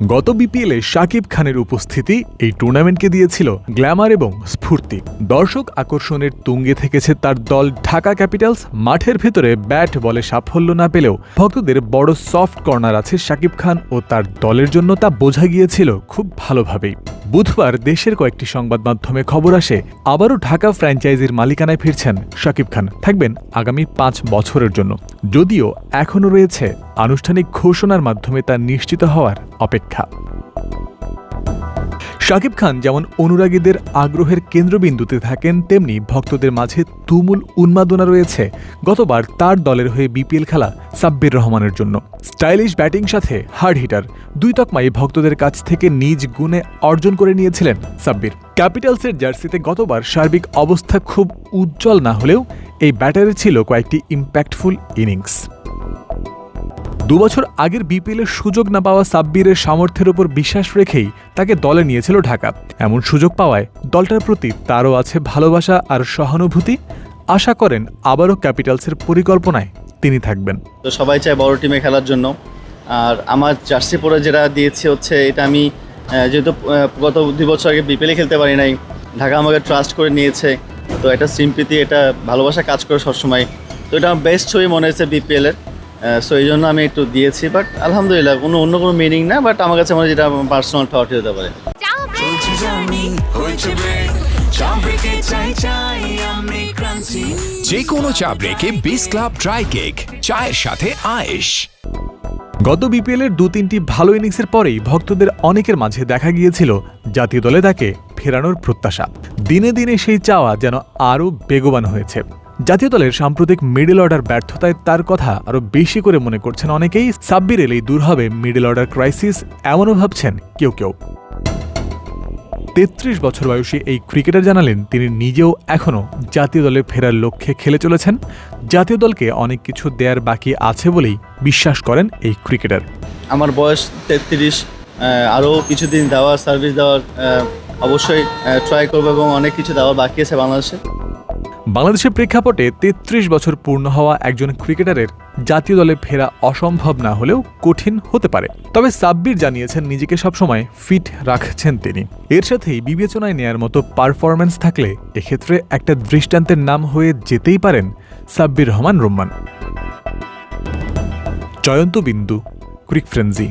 গত বিপিএলে শাকিব খানের উপস্থিতি এই টুর্নামেন্টকে দিয়েছিল গ্ল্যামার এবং স্ফূর্তি। দর্শক আকর্ষণের তুঙ্গে থেকেছে তার দল ঢাকা ক্যাপিটালস। মাঠের ভেতরে ব্যাট বলে সাফল্য না পেলেও ভক্তদের বড় সফট কর্নার আছে শাকিব খান ও তার দলের জন্য, তা বোঝা গিয়েছিল খুব ভালোভাবেই। বুধবার দেশের কয়েকটি সংবাদ মাধ্যমে খবর আসে, আবারও ঢাকা ফ্র্যাঞ্চাইজির মালিকানায় ফিরছেন শাকিব খান, থাকবেন আগামী 5 বছরের জন্য। যদিও এখনও রয়েছে আনুষ্ঠানিক ঘোষণার মাধ্যমে তা নিশ্চিত হওয়ার অপেক্ষা। শাকিব খান যেমন অনুরাগীদের আগ্রহের কেন্দ্রবিন্দুতে থাকেন, তেমনি ভক্তদের মাঝে তুমুল উন্মাদনা রয়েছে গতবার তার দলের হয়ে বিপিএল খেলা সাব্বির রহমানের জন্য। স্টাইলিশ ব্যাটিং সাথে হার্ড হিটার, দুই তকমাই ভক্তদের কাছ থেকে নিজ গুণে অর্জন করে নিয়েছিলেন সাব্বির। ক্যাপিটালসের জার্সিতে গতবার সার্বিক অবস্থা খুব উজ্জ্বল না হলেও এই ব্যাটারের ছিল কয়েকটি ইম্প্যাক্টফুল ইনিংস। 2 বছর আগের বিপিএলের সুযোগ না পাওয়া সাব্বিরের সামর্থ্যের উপর বিশ্বাস রেখেই তাকে দলে নিয়েছিল ঢাকা। এমন সুযোগ পাওয়ায় দলটার প্রতি তারও আছে ভালোবাসা আর সহানুভূতি। আশা করেন আবারও ক্যাপিটালসের পরিকল্পনায় তিনি থাকবেন। তো সবাই চায় বড় টিমে খেলার জন্য, আর আমার জার্সি পরে যেটা দিয়েছে হচ্ছে এটা আমি যেহেতু গত 2 বছর আগে বিপিএলে খেলতে পারি নাই, ঢাকা আমাকে ট্রাস্ট করে নিয়েছে, তো এটা সিম্পিতি, এটা ভালোবাসা কাজ করে সবসময়। তো এটা আমার বেস্ট ছবি মনে হয়েছে বিপিএলের, সো এই জন্য আমি একটু দিয়েছি। বাট আলহামদুলিল্লাহ অন্য কোনো মিনিং না, বাট আমার কাছে মনে হয় যেটা পার্সোনাল থট হতে পারে। যে কোনো চা ব্রেকে 20 ক্লাব ড্রাই কেক, চায়ের সাথে আয়েশ। গত বিপিএলের 2-3টি ভালো ইনিংসের পরেই ভক্তদের অনেকের মাঝে দেখা গিয়েছিল জাতীয় দলে তাকে ফেরানোর প্রত্যাশা। দিনে দিনে সেই চাওয়া যেন আরও বেগবান হয়েছে। জাতীয় দলের সাম্প্রতিক মিডল অর্ডার ব্যর্থতায় তার কথা আরও বেশি করে মনে করছেন অনেকেই। সাব্বির এলেই দূর হবে মিডল অর্ডার ক্রাইসিস, এমনও ভাবছেন কেউ কেউ। 33 বছর বয়সী এই ক্রিকেটার জানালেন তিনি নিজেও এখনও জাতীয় দলে ফেরার লক্ষ্যে খেলে চলেছেন। জাতীয় দলকে অনেক কিছু দেয়ার বাকি আছে বলেই বিশ্বাস করেন এই ক্রিকেটার। আমার বয়স 33, আরও কিছুদিন দেওয়ার, সার্ভিস দেওয়ার অবশ্যই ট্রাই করবো এবং অনেক কিছু দেওয়ার বাকি আছে বাংলাদেশে। বাংলাদেশের প্রেক্ষাপটে 33 বছর পূর্ণ হওয়া একজন ক্রিকেটারের জাতীয় দলে ফেরা অসম্ভব না হলেও কঠিন হতে পারে। তবে সাব্বির জানিয়েছেন নিজেকে সবসময় ফিট রাখছেন তিনি। এর সাথেই বিবেচনায় নেয়ার মতো পারফরম্যান্স থাকলে এক্ষেত্রে একটা দৃষ্টান্তের নাম হয়ে যেতেই পারেন সাব্বির রহমান রুম্মান। জয়ন্ত বিন্দু, ক্রিক ফ্রেন্সি।